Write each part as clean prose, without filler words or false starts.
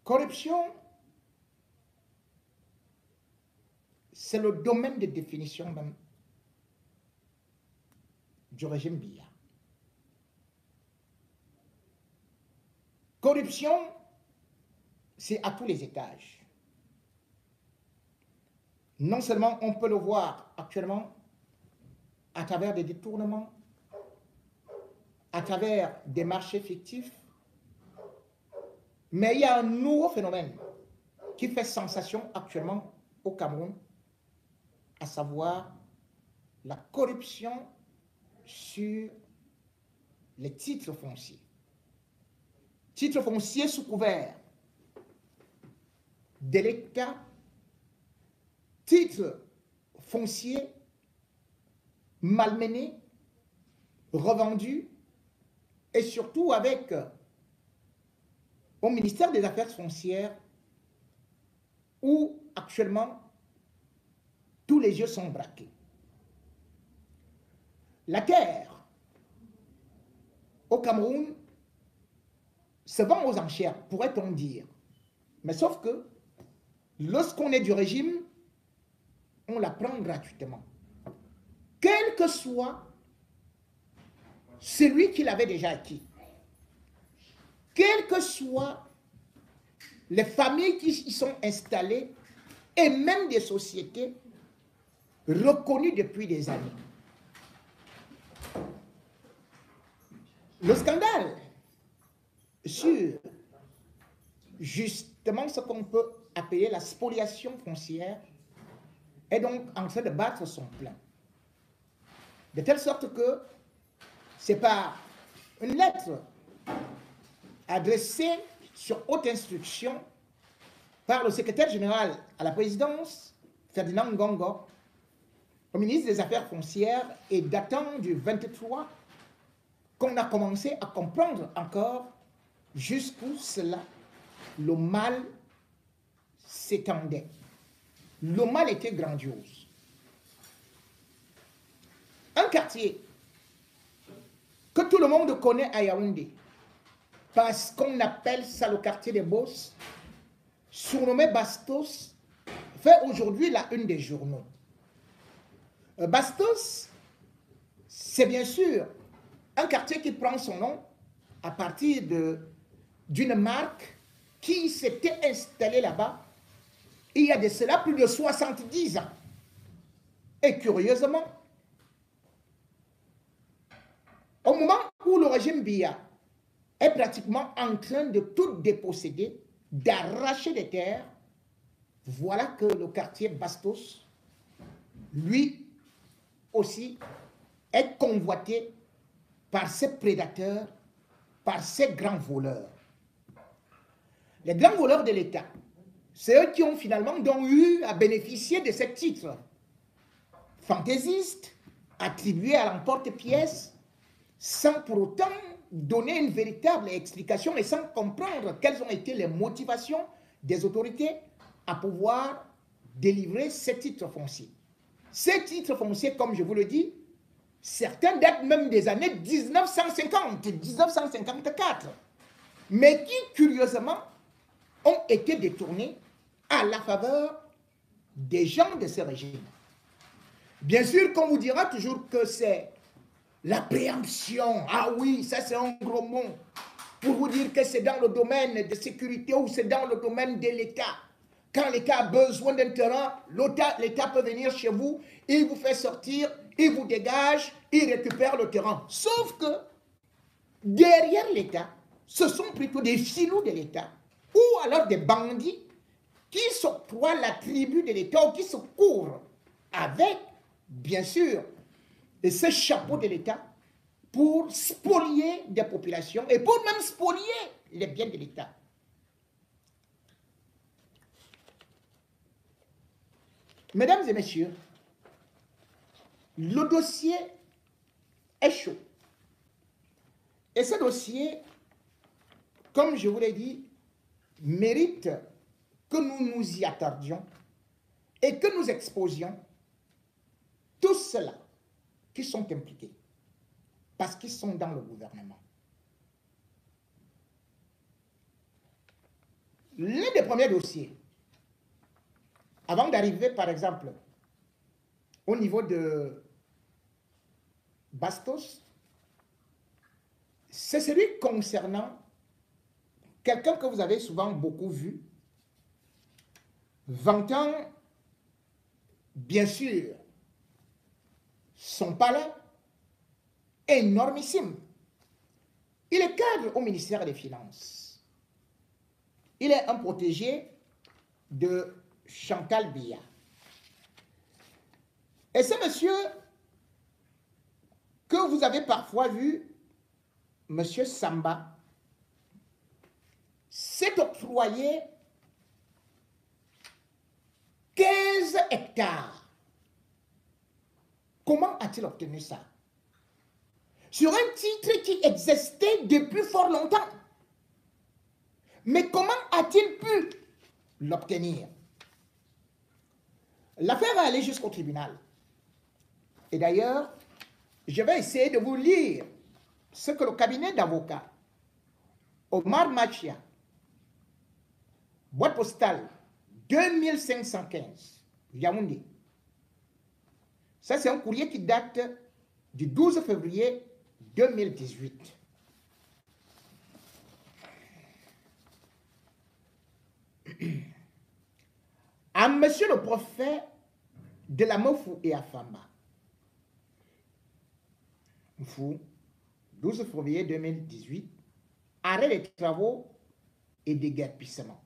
Corruption, c'est le domaine de définition même du régime Biya. Corruption, c'est à tous les étages. Non seulement on peut le voir actuellement à travers des détournements, à travers des marchés fictifs, mais il y a un nouveau phénomène qui fait sensation actuellement au Cameroun, à savoir la corruption sur les titres fonciers. Titres fonciers sous couvert de l'État, titres fonciers malmenés, revendus, et surtout avec au ministère des Affaires foncières où actuellement tous les yeux sont braqués. La terre au Cameroun se vend aux enchères, pourrait-on dire. Mais sauf que lorsqu'on est du régime, on la prend gratuitement. Quel que soit celui qui l'avait déjà acquis. Quelles que soient les familles qui y sont installées et même des sociétés reconnues depuis des années. Le scandale sur justement ce qu'on peut appeler la spoliation foncière est donc en train de battre son plein. De telle sorte que c'est par une lettre adressée sur haute instruction par le secrétaire général à la présidence, Ferdinand Ngongo, au ministre des Affaires foncières et datant du 23, qu'on a commencé à comprendre encore jusqu'où cela, le mal s'étendait. Le mal était grandiose. Un quartier que tout le monde connaît à Yaoundé, parce qu'on appelle ça le quartier des Bosses, surnommé Bastos, fait aujourd'hui la une des journaux. Bastos, c'est bien sûr un quartier qui prend son nom à partir d'une marque qui s'était installée là-bas il y a de cela plus de 70 ans. Et curieusement, au moment où le régime Biya est pratiquement en train de tout déposséder, d'arracher des terres, voilà que le quartier Bastos, lui aussi, est convoité par ces prédateurs, par ces grands voleurs. Les grands voleurs de l'État, c'est eux qui ont finalement donc eu à bénéficier de ce titre fantaisiste, attribué à l'emporte-pièce, sans pour autant donner une véritable explication et sans comprendre quelles ont été les motivations des autorités à pouvoir délivrer ces titres fonciers. Ces titres fonciers, comme je vous le dis, certains datent même des années 1950, 1954, mais qui, curieusement, ont été détournés à la faveur des gens de ce régime. Bien sûr qu'on vous dira toujours que c'est la préemption. Ah oui, ça c'est un gros mot pour vous dire que c'est dans le domaine de sécurité ou c'est dans le domaine de l'État. Quand l'État a besoin d'un terrain, l'État peut venir chez vous, il vous fait sortir, il vous dégage, il récupère le terrain. Sauf que derrière l'État, ce sont plutôt des filous de l'État ou alors des bandits qui s'octroient l'attribut de l'État ou qui se couvrent avec, bien sûr, ce chapeau de l'État pour spolier des populations et pour même spolier les biens de l'État. Mesdames et messieurs, le dossier est chaud. Et ce dossier, comme je vous l'ai dit, mérite que nous nous y attardions et que nous exposions tous ceux-là qui sont impliqués, parce qu'ils sont dans le gouvernement. l'un des premiers dossiers, avant d'arriver par exemple au niveau de Bastos, c'est celui concernant quelqu'un que vous avez souvent beaucoup vu, vantant bien sûr son palais énormissime. Il est cadre au ministère des Finances. Il est un protégé de Chantal Biya. Et ce monsieur que vous avez parfois vu, monsieur Samba, s'est octroyé 15 hectares. Comment a-t-il obtenu ça? Sur un titre qui existait depuis fort longtemps. Mais comment a-t-il pu l'obtenir? L'affaire est allée jusqu'au tribunal. Et d'ailleurs, je vais essayer de vous lire ce que le cabinet d'avocats Omar Machia, boîte postale 2515, Yaoundé. Ça, c'est un courrier qui date du 12 février 2018. À monsieur le prophète de la Mofou et Afamba. Mofou, 12 février 2018, arrêt des travaux et déguerpissement.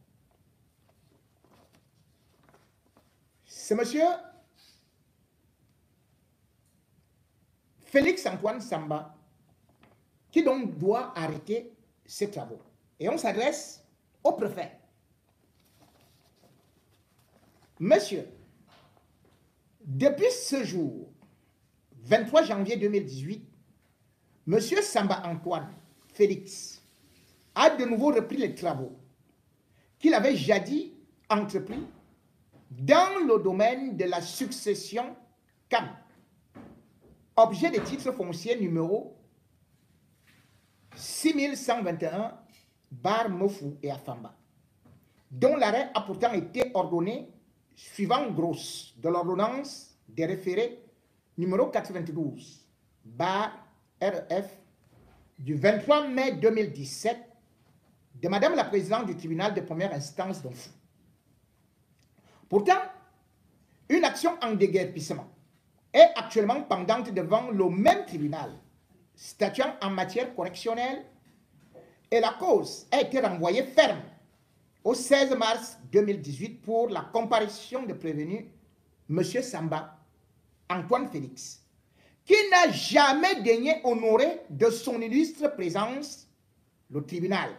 C'est monsieur Félix Antoine Samba qui donc doit arrêter ses travaux. Et on s'adresse au préfet. Monsieur, depuis ce jour, 23 janvier 2018, monsieur Samba Antoine Félix a de nouveau repris les travaux qu'il avait jadis entrepris dans le domaine de la succession CAM, objet de titre foncier numéro 6121 bar Mofou et Afamba, dont l'arrêt a pourtant été ordonné suivant grosse de l'ordonnance des référés numéro 92 bar RF du 23 mai 2017 de Madame la Présidente du tribunal de première instance d'Onfou. Pourtant, une action en déguerpissement est actuellement pendante devant le même tribunal, statuant en matière correctionnelle, et la cause a été renvoyée ferme au 16 mars 2018 pour la comparution de prévenu M. Samba Antoine Félix, qui n'a jamais daigné honorer de son illustre présence le tribunal,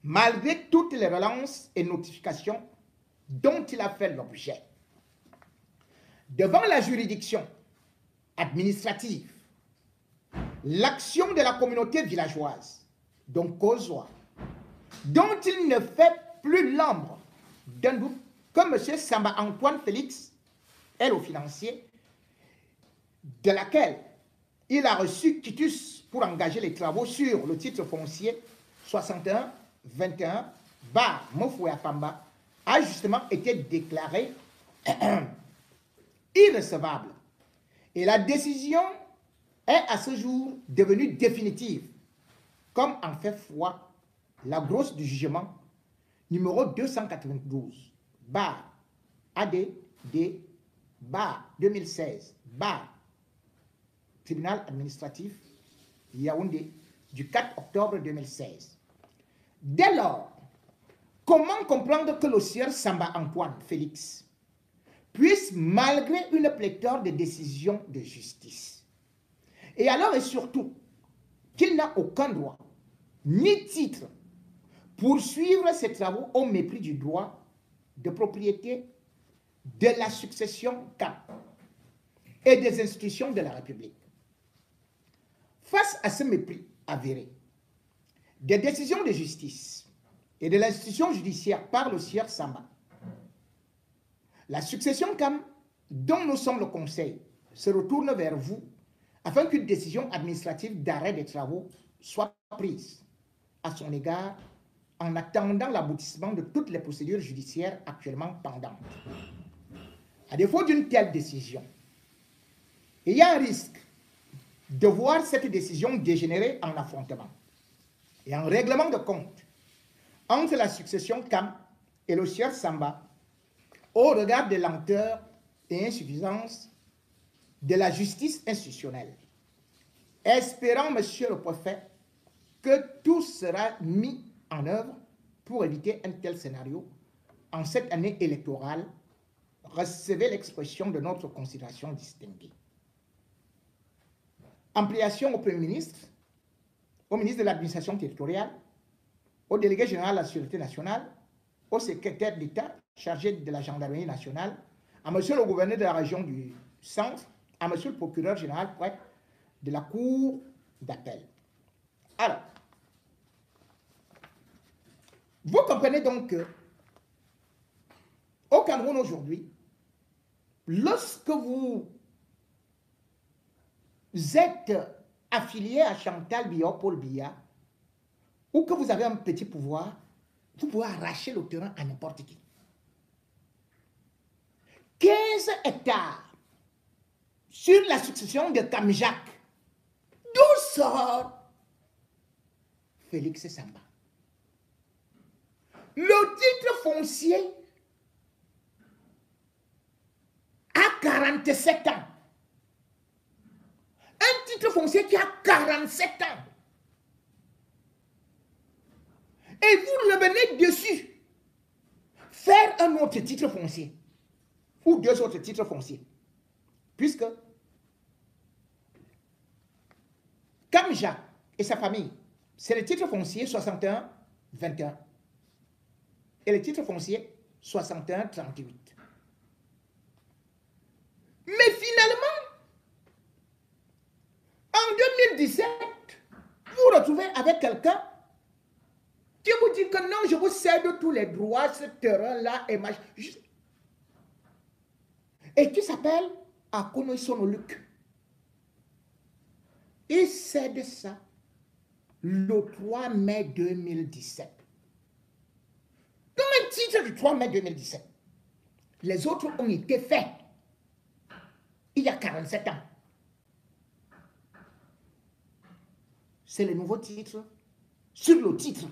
malgré toutes les relances et notifications dont il a fait l'objet. Devant la juridiction administrative, l'action de la communauté villageoise, donc Kozoa, dont il ne fait plus l'ombre d'un doute que M. Samba Antoine Félix est le financier, de laquelle il a reçu quitus pour engager les travaux sur le titre foncier 61-21 bar Mofou et Afamba, a justement été déclaré irrecevable. Et la décision est à ce jour devenue définitive, comme en fait foi la grosse du jugement numéro 292 bar ADD bar 2016 bar tribunal administratif Yaoundé du 4 octobre 2016. Dès lors, comment comprendre que le sieur Samba Antoine Félix puisse, malgré une pléthore de décisions de justice, et alors et surtout qu'il n'a aucun droit ni titre pour suivre ses travaux au mépris du droit de propriété, de la succession CAM et des institutions de la République? Face à ce mépris avéré des décisions de justice et de l'institution judiciaire par le sieur Samba, la succession CAM, dont nous sommes le conseil, se retourne vers vous afin qu'une décision administrative d'arrêt des travaux soit prise à son égard en attendant l'aboutissement de toutes les procédures judiciaires actuellement pendantes. À défaut d'une telle décision, il y a un risque de voir cette décision dégénérer en affrontement et en règlement de compte entre la succession Kam et le sieur Samba au regard des lenteurs et insuffisances de la justice institutionnelle. Espérant, monsieur le préfet, que tout sera mis en œuvre pour éviter un tel scénario en cette année électorale, recevez l'expression de notre considération distinguée. Ampliation au Premier ministre, au ministre de l'Administration territoriale, au délégué général de la Sûreté nationale, au secrétaire d'État chargé de la gendarmerie nationale, à monsieur le gouverneur de la région du centre, à monsieur le procureur général près de la cour d'appel. Alors, vous comprenez donc que au Cameroun aujourd'hui, lorsque vous êtes affilié à Chantal Biya, Paul Biya, ou que vous avez un petit pouvoir, vous pouvez arracher le terrain à n'importe qui. 15 hectares sur la succession de Kamjak. D'où sort Félix Samba? Le titre foncier a 47 ans. Un titre foncier qui a 47 ans. Et vous revenez dessus. Faire un autre titre foncier. Ou 2 autres titres fonciers. Puisque Kamjak et sa famille, c'est le titre foncier 61-21. Et le titre foncier 61-38. Mais finalement, en 2017, vous vous retrouvez avec quelqu'un qui vous dit que non, je vous cède tous les droits, ce terrain-là et machin. Et qui s'appelle Akono Sonoluc. Il cède ça le 3 mai 2017. Dans un titre du 3 mai 2017. Les autres ont été faits il y a 47 ans. C'est le nouveau titre sur le titre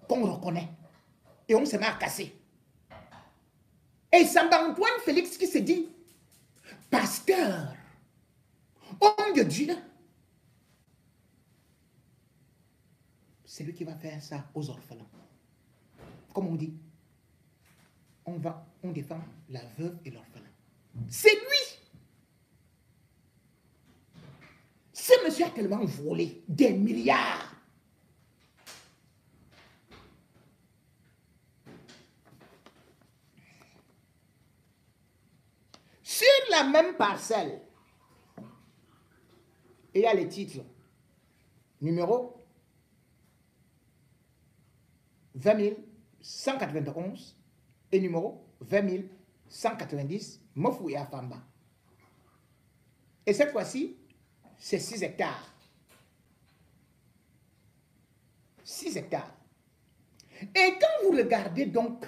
qu'on reconnaît. Et on se met à casser. Et Samba Antoine Félix qui se dit pasteur, homme de Dieu, c'est lui qui va faire ça aux orphelins. Comme on dit, on défend la veuve et l'orphelin. C'est lui. Ce monsieur a tellement volé des milliards. Sur la même parcelle, il y a les titres numéro 20 191 et numéro 20 190, Mofou et Afamba. Et cette fois-ci, c'est 6 hectares. 6 hectares. Et quand vous regardez donc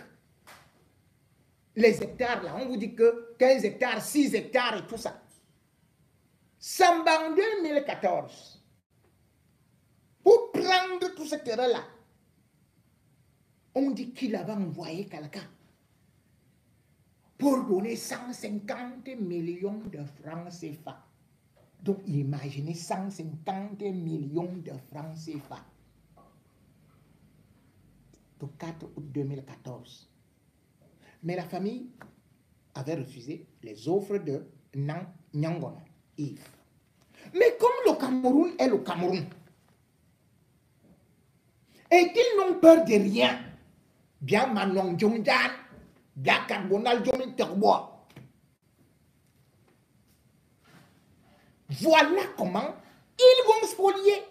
les hectares là, on vous dit que 15 hectares, 6 hectares et tout ça. Samba en 2014, pour prendre tout ce terrain-là, on dit qu'il avait envoyé quelqu'un pour donner 150 millions de francs CFA. Donc imaginez 150 millions de francs CFA. Le 4 août 2014. Mais la famille avait refusé les offres de Nyangono, Yves. Mais comme le Cameroun est le Cameroun, et qu'ils n'ont peur de rien, bien Manon Djongjan, bien Carbonal Djongjan Terbois. Voilà comment ils vont spolier.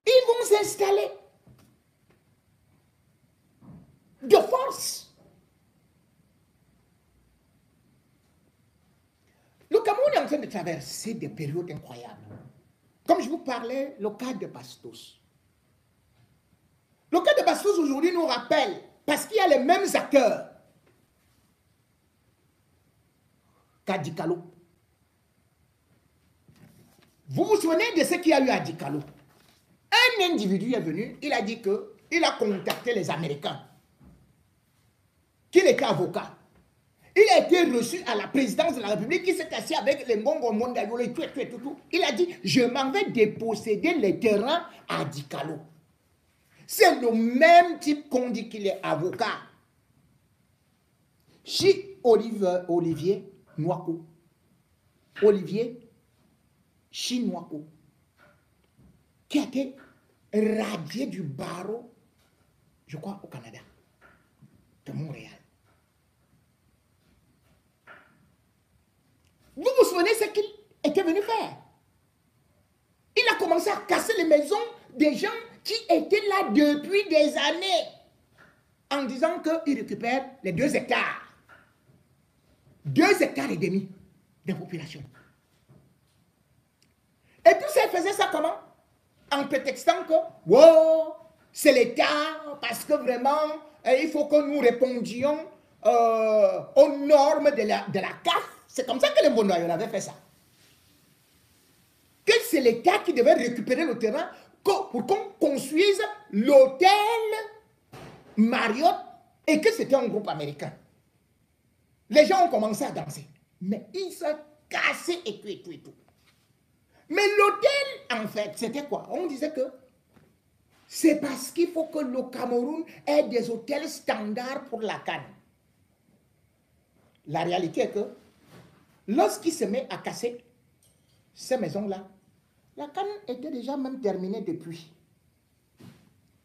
Ils vont s'installer de force. Le Cameroun est en train de traverser des périodes incroyables. Comme je vous parlais, le cas de Bastos. Le cas de Bastos aujourd'hui nous rappelle, parce qu'il y a les mêmes acteurs qu'à Dikalo. Vous vous souvenez de ce qu'il y a eu à Dikalo? Un individu est venu, il a dit qu'il a contacté les Américains, qu'il était avocat. Il a été reçu à la présidence de la République, il s'est assis avec les Mongo Mondayole, tout. Il a dit, je m'en vais déposséder les terrains à Dikalo. C'est le même type qu'on dit qu'il est avocat. Chez Olivier Nwako. Olivier Chinwako, qui a été radié du barreau, je crois, au Canada, de Montréal. Vous vous souvenez ce qu'il était venu faire? Il a commencé à casser les maisons des gens qui étaient là depuis des années, en disant qu'il récupère les 2 hectares. 2 hectares et demi de population. Et tout ça, il faisait ça comment? En prétextant que, wow, c'est l'État, parce que vraiment, il faut que nous répondions aux normes de la CAF. C'est comme ça que les Mondoyons avaient fait ça. Que c'est l'État qui devait récupérer le terrain pour qu'on construise l'hôtel Marriott et que c'était un groupe américain. Les gens ont commencé à danser. Mais ils se cassaient et tout. Mais l'hôtel, en fait, c'était quoi? On disait que c'est parce qu'il faut que le Cameroun ait des hôtels standards pour la canne. La réalité est que lorsqu'il se met à casser ces maisons-là, la canne était déjà même terminée depuis.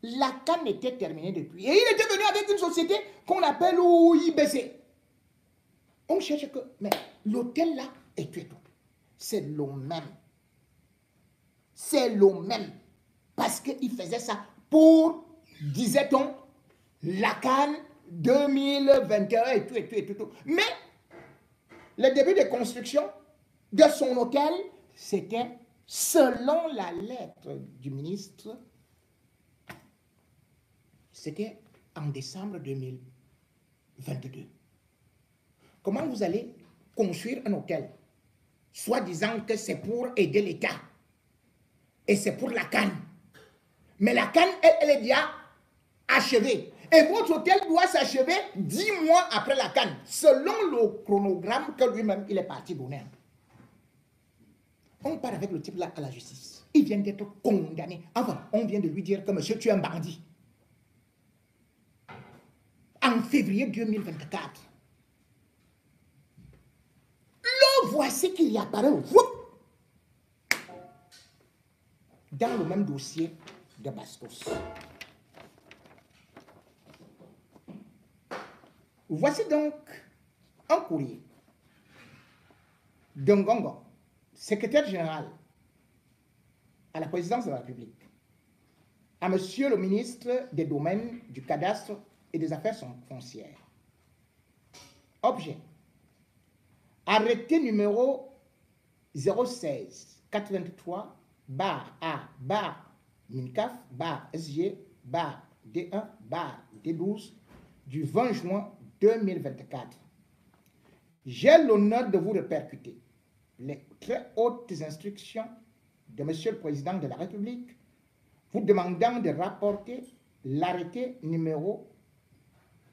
La canne était terminée depuis. Et il était venu avec une société qu'on appelle OIBC. On cherche que, mais l'hôtel là est tout. C'est le même. C'est le même. Parce qu'il faisait ça pour, disait-on, la Cannes 2021 et tout. Mais le début de construction de son hôtel, c'était, selon la lettre du ministre, c'était en décembre 2022. Comment vous allez construire un hôtel, soit disant que c'est pour aider l'État, et c'est pour la canne. Mais la canne, elle est déjà achevée. Et votre hôtel doit s'achever 10 mois après la canne, selon le chronogramme que lui-même, il est parti donner. On part avec le type là à la justice. Il vient d'être condamné. Enfin, on vient de lui dire que monsieur, tu es un bandit. En février 2024. Le voici qu'il y apparaît. Dans le même dossier de Bastos. Voici donc un courrier d'Ngongo, secrétaire général à la présidence de la République, à monsieur le ministre des Domaines, du Cadastre et des Affaires foncières. Objet. Arrêté numéro 016 423 bar A bar MINCAF bar SG bar D1 bar D12 du 20 juin 2024. J'ai l'honneur de vous répercuter les très hautes instructions de monsieur le président de la République vous demandant de rapporter l'arrêté numéro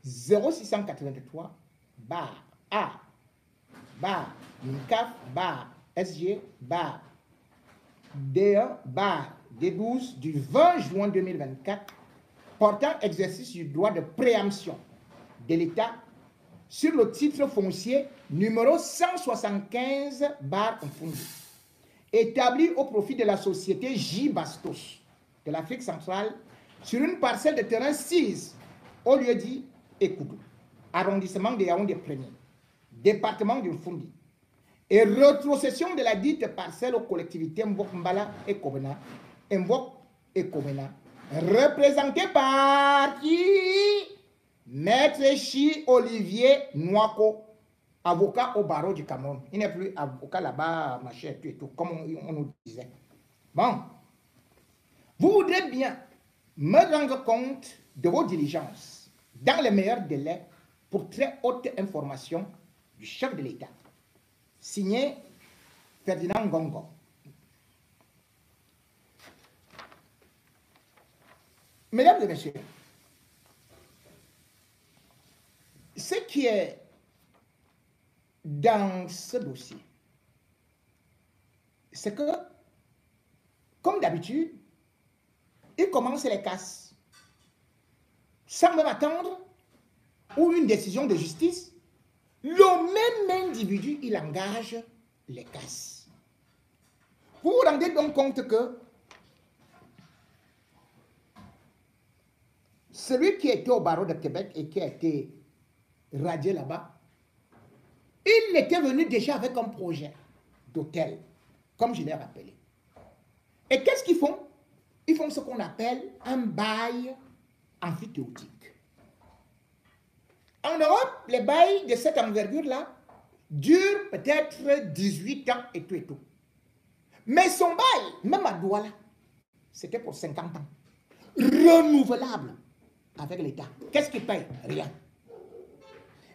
0683 bar A bar MINCAF bar SG bar D1 bar D12 du 20 juin 2024 portant exercice du droit de préemption de l'État sur le titre foncier numéro 175 bar Mfundi, établi au profit de la société J. Bastos de l'Afrique centrale sur une parcelle de terrain 6 au lieu dit Ekoudou, arrondissement de Yaoundé 1er, département du Mfundi, et rétrocession de la dite parcelle aux collectivités Mbok Mbala et Kobena, Mbok et Kobena, représenté par qui? Maître Chi Olivier Nwako, avocat au barreau du Cameroun. Il n'est plus avocat là-bas, machin, tout, comme on nous disait. Bon, vous voudrez bien me rendre compte de vos diligences dans les meilleurs délais pour très haute information du chef de l'État. Signé Ferdinand Ngongo. Mesdames et messieurs, ce qui est dans ce dossier, c'est que, comme d'habitude, il commence les casses sans même attendre ou une décision de justice. Le même individu, il engage les casses. Vous vous rendez donc compte que celui qui était au barreau de Québec et qui a été radié là-bas, il était venu déjà avec un projet d'hôtel, comme je l'ai rappelé. Et qu'est-ce qu'ils font? Ils font ce qu'on appelle un bail amphithéotique. En Europe, les bails de cette envergure-là durent peut-être 18 ans et tout et tout. Mais son bail, même à Douala, c'était pour 50 ans. Renouvelable avec l'État. Qu'est-ce qu'il paye? Rien.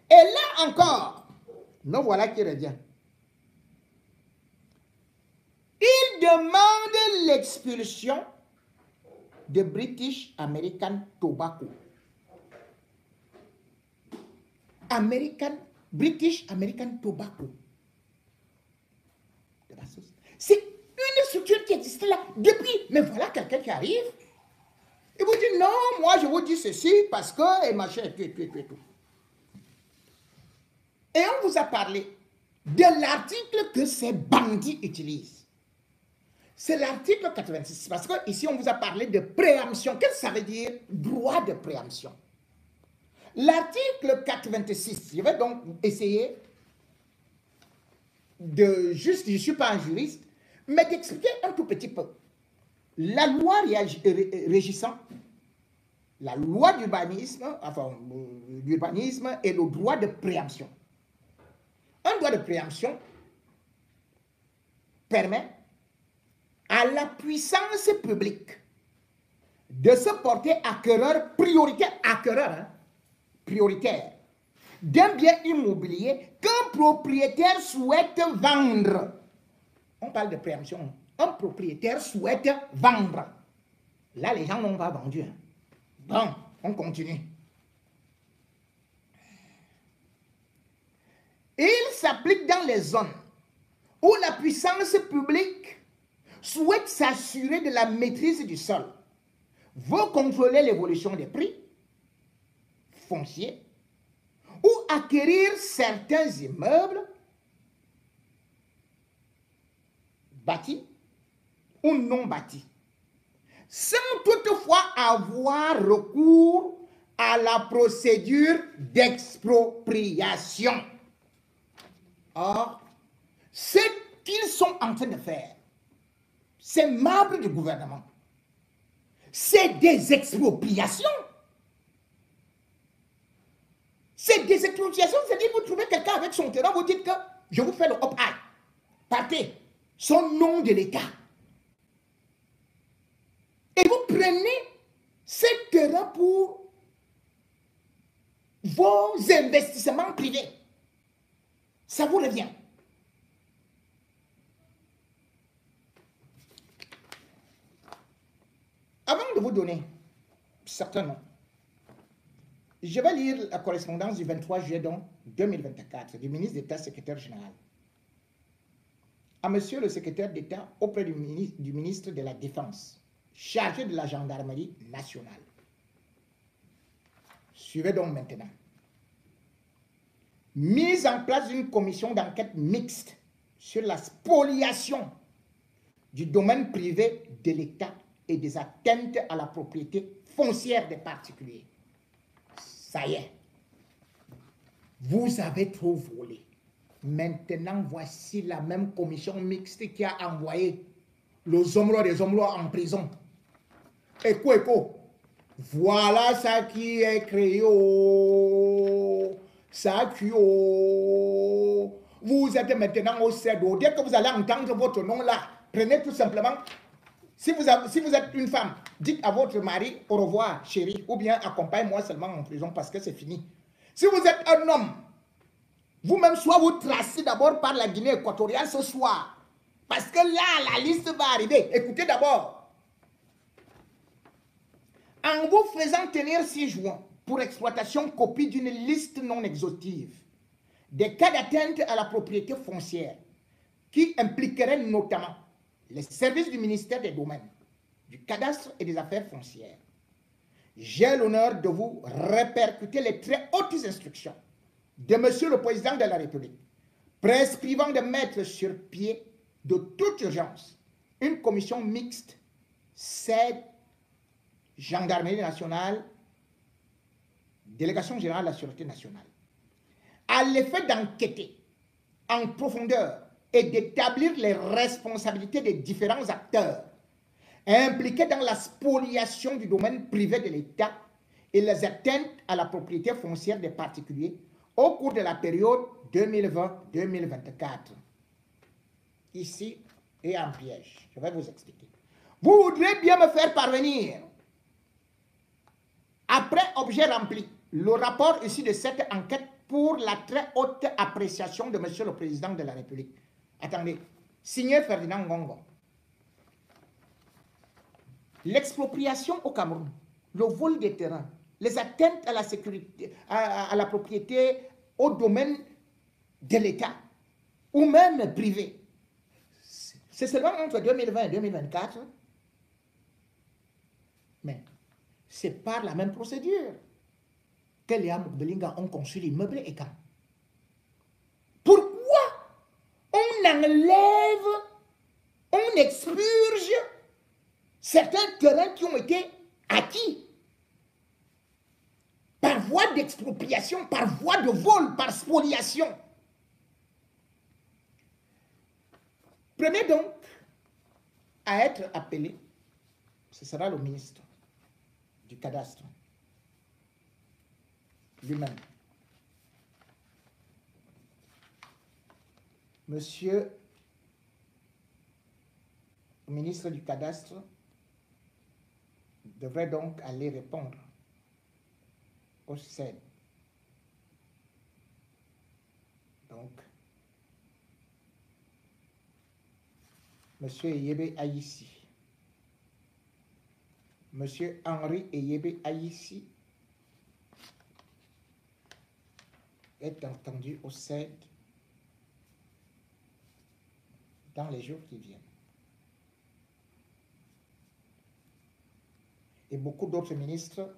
Et là encore, nous voilà qui revient. Il demande l'expulsion de British American Tobacco. British American Tobacco. C'est une structure qui existait là depuis. Mais voilà quelqu'un qui arrive. Il vous dit non, moi je vous dis ceci parce que, et machin, et tout. Et on vous a parlé de l'article que ces bandits utilisent. C'est l'article 86. Parce que ici on vous a parlé de préemption. Qu'est-ce que ça veut dire? Droit de préemption. L'article 86, je vais donc essayer de juste, je ne suis pas un juriste, mais d'expliquer un tout petit peu. La loi régissant, la loi d'urbanisme, enfin, l'urbanisme et le droit de préemption. Un droit de préemption permet à la puissance publique de se porter acquéreur prioritaire, prioritaire d'un bien immobilier qu'un propriétaire souhaite vendre. On parle de préemption. Un propriétaire souhaite vendre. Là, les gens n'ont pas vendu. Hein. Bon, on continue. Il s'applique dans les zones où la puissance publique souhaite s'assurer de la maîtrise du sol, veut contrôler l'évolution des prix fonciers ou acquérir certains immeubles bâtis ou non bâtis, sans toutefois avoir recours à la procédure d'expropriation. Or, ce qu'ils sont en train de faire, ces membres du gouvernement, c'est des expropriations. C'est des expropriations, c'est-à-dire que vous trouvez quelqu'un avec son terrain, vous dites que je vous fais le hop-high. Partez, son nom de l'État. Et vous prenez ce terrain pour vos investissements privés. Ça vous revient. Avant de vous donner certains noms, je vais lire la correspondance du 23 juillet 2024 du ministre d'État, secrétaire général. À monsieur le secrétaire d'État auprès du ministre de la Défense, chargé de la gendarmerie nationale. Suivez donc maintenant. Mise en place d'une commission d'enquête mixte sur la spoliation du domaine privé de l'État et des atteintes à la propriété foncière des particuliers. Ça y est, vous avez trop volé. Maintenant, voici la même commission mixte qui a envoyé les hommes des hommes en prison. Écho, voilà ça qui est créé. Ça qui vous êtes maintenant au CEDO. Dès que vous allez entendre votre nom là, prenez tout simplement Si vous êtes une femme, dites à votre mari au revoir, chérie, ou bien accompagne-moi seulement en prison parce que c'est fini. Si vous êtes un homme, vous-même, soit vous tracez d'abord par la Guinée équatoriale ce soir. Parce que là, la liste va arriver. Écoutez d'abord. En vous faisant tenir 6 juin pour exploitation copie d'une liste non exhaustive des cas d'atteinte à la propriété foncière qui impliqueraient notamment les services du ministère des Domaines, du Cadastre et des Affaires foncières, j'ai l'honneur de vous répercuter les très hautes instructions de Monsieur le Président de la République, prescrivant de mettre sur pied de toute urgence une commission mixte, SAID, Gendarmerie nationale, Délégation générale de la Sûreté nationale, à l'effet d'enquêter en profondeur et d'établir les responsabilités des différents acteurs impliqués dans la spoliation du domaine privé de l'État et les atteintes à la propriété foncière des particuliers au cours de la période 2020-2024. Ici et en piège, je vais vous expliquer. Vous voudrez bien me faire parvenir, après objet rempli, le rapport ici de cette enquête pour la très haute appréciation de Monsieur le Président de la République. Attendez, signé Ferdinand Ngongo. L'expropriation au Cameroun, le vol des terrains, les atteintes à la sécurité, à la propriété, au domaine de l'État, ou même privé. C'est seulement entre 2020 et 2024. Mais c'est par la même procédure que les Amoubelinga ont conçu l'immeuble et quand. Pourquoi on enlève, on expurge certains terrains qui ont été acquis par voie d'expropriation, par voie de vol, par spoliation? Premier donc à être appelé, ce sera le ministre du Cadastre lui-même. Monsieur le ministre du Cadastre devrait donc aller répondre au CED. Donc, Monsieur Eyebe Aïssi, Monsieur Henri Eyebe Aïssi est entendu au CED dans les jours qui viennent. Et beaucoup d'autres ministres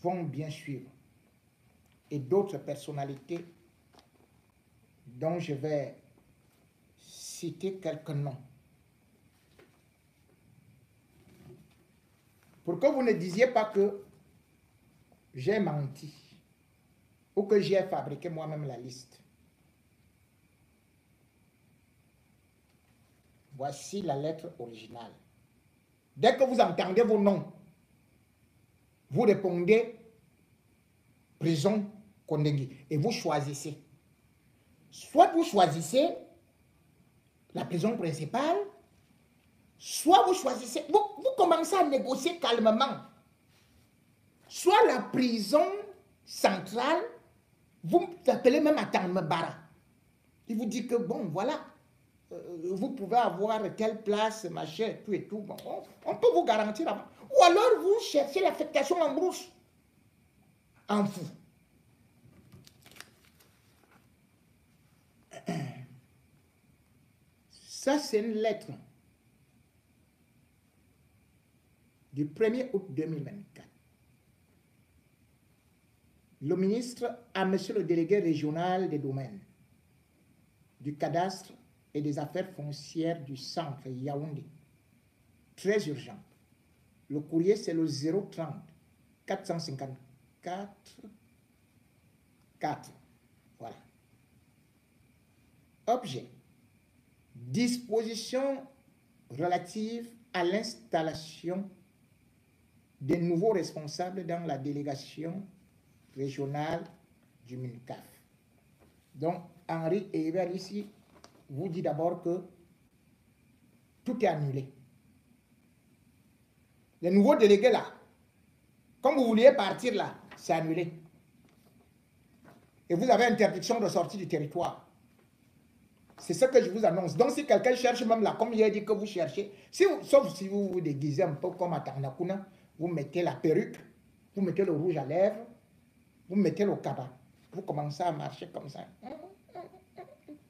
vont bien suivre. Et d'autres personnalités dont je vais citer quelques noms. Pour que vous ne disiez pas que j'ai menti ou que j'ai fabriqué moi-même la liste. Voici la lettre originale. Dès que vous entendez vos noms, vous répondez prison Kondengui et vous choisissez. Soit vous choisissez la prison principale, soit vous choisissez, vous commencez à négocier calmement. Soit la prison centrale, vous appelez même à Tambara. Il vous dit que bon, voilà, vous pouvez avoir telle place, machin, tout et tout. Bon, on peut vous garantir avant. Ou alors vous cherchez l'affectation en brousse, en fou. Ça, c'est une lettre du 1er août 2024. Le ministre à monsieur le délégué régional des domaines, du cadastre et des affaires foncières du centre Yaoundé. Très urgent. Le courrier, c'est le 030 454 4. Voilà. Objet. Disposition relative à l'installation des nouveaux responsables dans la délégation régionale du MINCAF. Donc, Henri Eyebe ici vous dit d'abord que tout est annulé. Les nouveaux délégués là, comme vous vouliez partir là, c'est annulé. Et vous avez interdiction de sortie du territoire. C'est ce que je vous annonce. Donc si quelqu'un cherche même là, comme il a dit que vous cherchez, sauf si vous vous déguisez un peu comme à Tanakuna, vous mettez la perruque, vous mettez le rouge à lèvres, vous mettez le cabas. Vous commencez à marcher comme ça.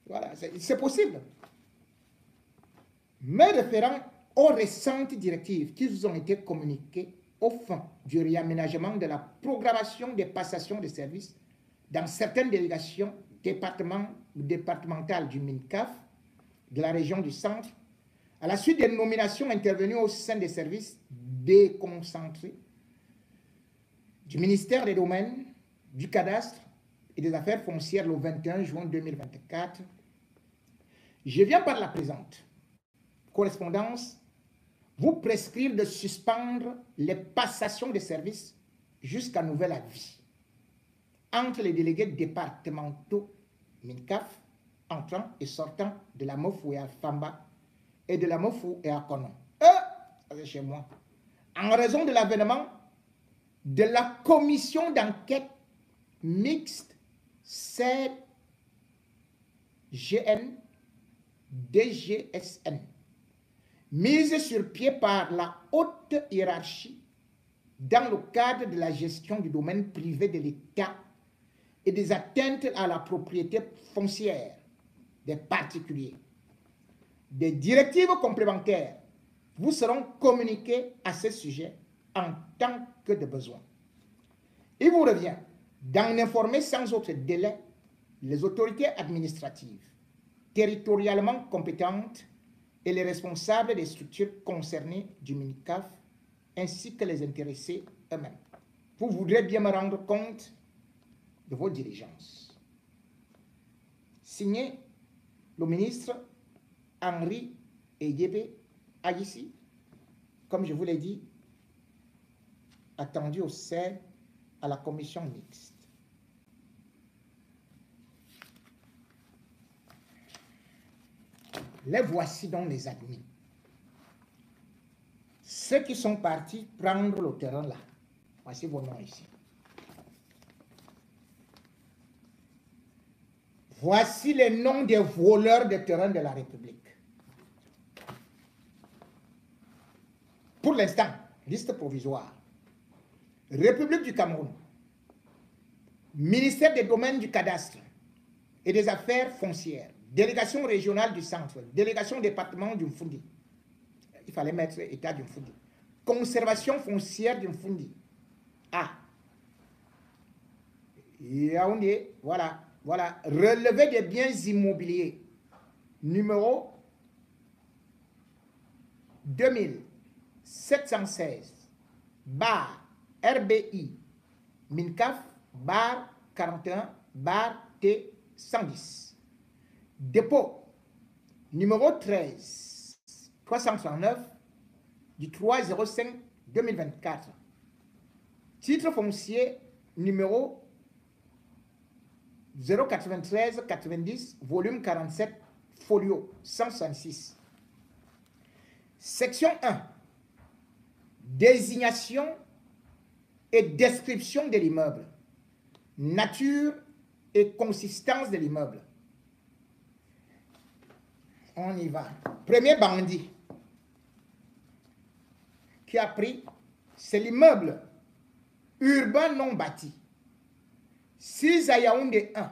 Voilà, c'est possible. Mais référant aux récentes directives qui vous ont été communiquées au fond du réaménagement de la programmation des passations de services dans certaines délégations départementales du MINCAF, de la région du centre, à la suite des nominations intervenues au sein des services déconcentrés du ministère des Domaines, du Cadastre et des Affaires foncières le 21 juin 2024, je viens par la présente correspondance vous prescrire de suspendre les passations de services jusqu'à nouvel avis entre les délégués départementaux MINCAF entrant et sortant de la Mofou et à Famba et de la Mofou et à Konon. C'est chez moi. En raison de l'avènement de la commission d'enquête mixte CGN DGSN, mise sur pied par la haute hiérarchie dans le cadre de la gestion du domaine privé de l'État et des atteintes à la propriété foncière des particuliers. Des directives complémentaires vous seront communiquées à ce sujet en tant que de besoin. Il vous revient d'en informer sans autre délai les autorités administratives, territorialement compétentes et les responsables des structures concernées du MINCAF, ainsi que les intéressés eux-mêmes. Vous voudrez bien me rendre compte de vos diligences. Signé le ministre Henri Eyebe Ayissi, comme je vous l'ai dit, attendu au sein à la commission mixte. Les voici donc les admis. Ceux qui sont partis prendre le terrain là. Voici vos noms ici. Voici les noms des voleurs de terrain de la République. Pour l'instant, liste provisoire. République du Cameroun, ministère des Domaines du Cadastre et des Affaires foncières, délégation régionale du centre, délégation département du Mfundi. Il fallait mettre État du Mfundi. Conservation foncière du Mfundi. Ah. Yaoundé, voilà. Voilà. Relevé des biens immobiliers. Numéro 2716. Bar RBI. MINCAF. Bar 41. Bar T 110. Dépôt numéro 13 339 du 3/05/2024. Titre foncier numéro 093 90 volume 47 folio 166. Section 1. Désignation et description de l'immeuble. Nature et consistance de l'immeuble. On y va. Premier bandit qui a pris, c'est l'immeuble urbain non bâti. 6 à Yaoundé 1.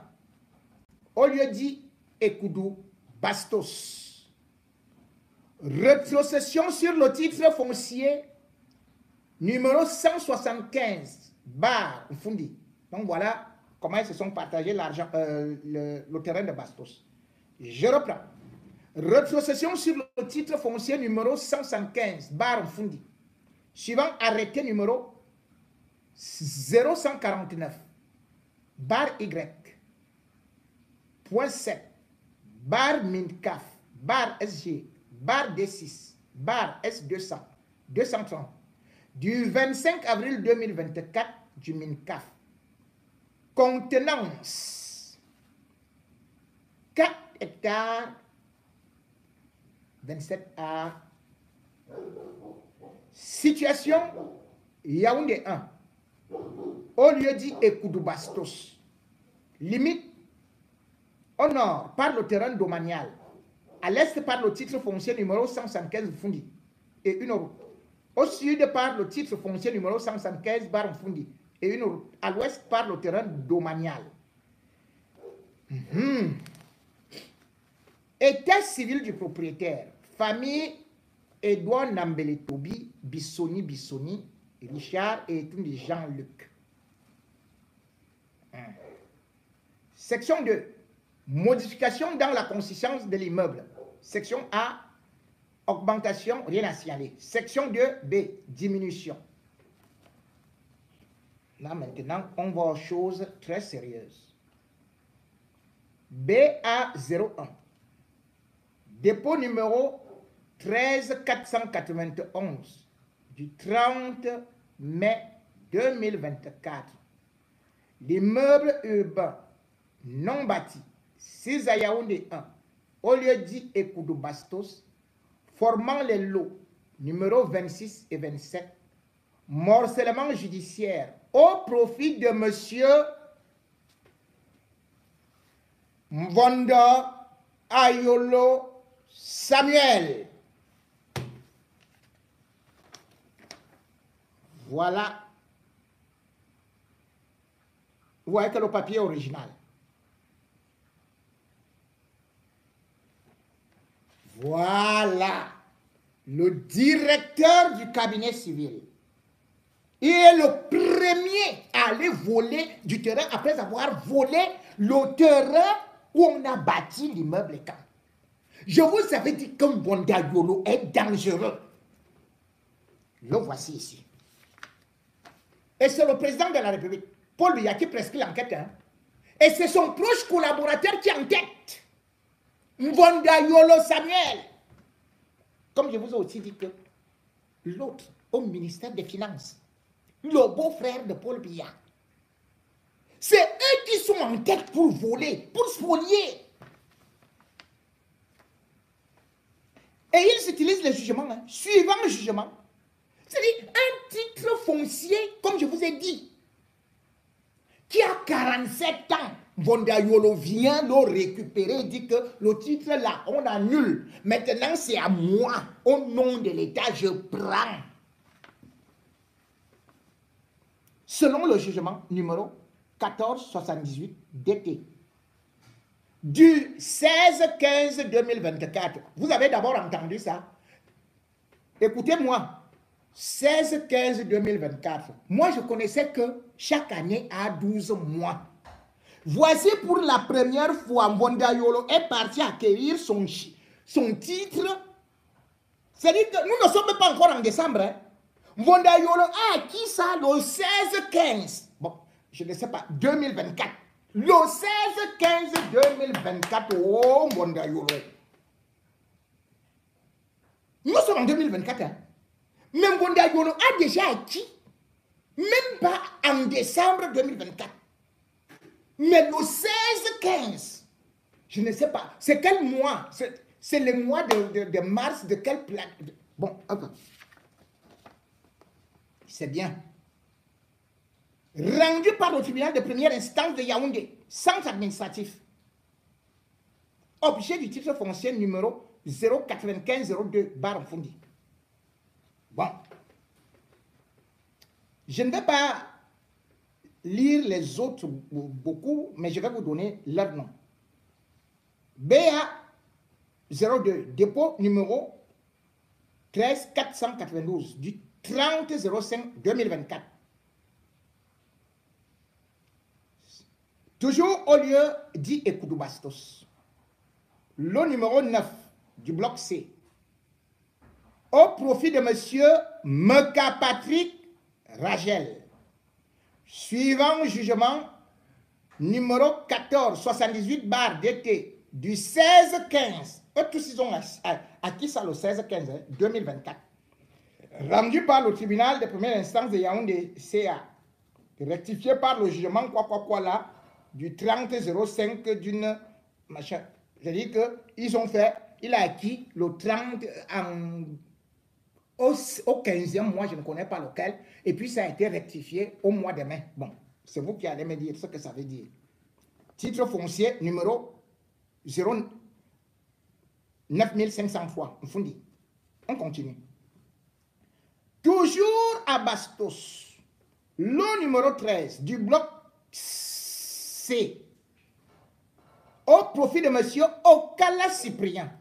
Au lieu dit Ekoudou Bastos. Rétrocession sur le titre foncier numéro 175 bar Mfundi. Donc voilà comment ils se sont partagés l'argent, le terrain de Bastos. Je reprends. Rétrocession sur le titre foncier numéro 175 bar Mfundi. Suivant arrêté numéro 0149 bar Y point 7 bar MINCAF bar SG bar D6 bar S200 230 du 25 avril 2024 du MINCAF. Contenance 4 hectares 27A. Situation Yaoundé 1. Au lieu dit Ekoudou Bastos. Limite au nord par le terrain domanial. À l'est par le titre foncier numéro 175 Fundi et une route. Au sud par le titre foncier numéro 175 Bar Fundi et une route. À l'ouest par le terrain domanial. État civil du propriétaire. Famille Edouard Nambele Tobi, Bissoni, Richard et Jean-Luc. Section 2. Modification dans la consistance de l'immeuble. Section A. Augmentation, rien à signaler. Section 2. B. Diminution. Là maintenant, on va aux choses très sérieuses. BA01. Dépôt numéro 13491 du 30 mai 2024. L'immeuble urbain non bâti 6 à Yaoundé 1, au lieu dit Ekoudou Bastos, formant les lots numéro 26 et 27, morcellement judiciaire au profit de monsieur Mvondo Ayolo Samuel. Voilà. Vous voyez que le papier est original. Voilà. Le directeur du cabinet civil. Il est le premier à aller voler du terrain après avoir volé le terrain où on a bâti l'immeuble Camp. Je vous avais dit que Mbonda Yolo est dangereux. Le voici ici. Et c'est le président de la République, Paul Biya, qui prescrit l'enquête. Hein? Et c'est son proche collaborateur qui enquête. Mbonda Yolo Samuel. Comme je vous ai aussi dit que l'autre au ministère des Finances, le beau-frère de Paul Biya, c'est eux qui sont en tête pour voler, pour spolier. Et ils utilisent le jugement, hein, suivant le jugement. C'est-à-dire un titre foncier, comme je vous ai dit, qui a 47 ans. Mbonda Yolo vient le récupérer et dit que le titre là, on annule. Maintenant, c'est à moi. Au nom de l'État, je prends. Selon le jugement numéro 1478 DT du 16-15-2024. Vous avez d'abord entendu ça? Écoutez-moi. 16-15-2024. Moi, je connaissais que chaque année a 12 mois. Voici pour la première fois, Mbonda Yolo est parti acquérir son titre. C'est-à-dire que nous ne sommes pas encore en décembre. Hein. Mbonda Yolo a acquis ça le 16-15. Bon, je ne sais pas, 2024. Le 16-15-2024. Oh, Mbonda Yolo. Nous sommes en 2024. Hein. Mais Mbonda Yolo a déjà acquis, même pas en décembre 2024. Mais le 16-15, je ne sais pas, c'est quel mois? C'est le mois de mars, de quelle plaque? Bon, okay. C'est bien. Rendu par le tribunal de première instance de Yaoundé, centre administratif. Objet du titre foncier numéro 09502 Bar Fundi. Bon. Je ne vais pas lire les autres beaucoup, mais je vais vous donner leur nom. BA02, dépôt numéro 13492 du 30-05-2024. Toujours au lieu dit Ekoudou Bastos. Le numéro 9 du bloc C. Au profit de monsieur Meka Patrick Ragel. Suivant jugement numéro 1478 bar DT du 16-15. Eux tous ils ont acquis ça le 16-15 hein, 2024. Rendu par le tribunal de première instance de Yaoundé CA. Rectifié par le jugement quoi là du 30-05 d'une machin. C'est-à-dire qu'ils ont fait, il a acquis le 30 au 15e mois, je ne connais pas lequel, et puis ça a été rectifié au mois de mai. Bon, c'est vous qui allez me dire ce que ça veut dire. Titre foncier numéro 9500 fois. On continue. Toujours à Bastos, le numéro 13 du bloc C, au profit de M. Okala Cyprien,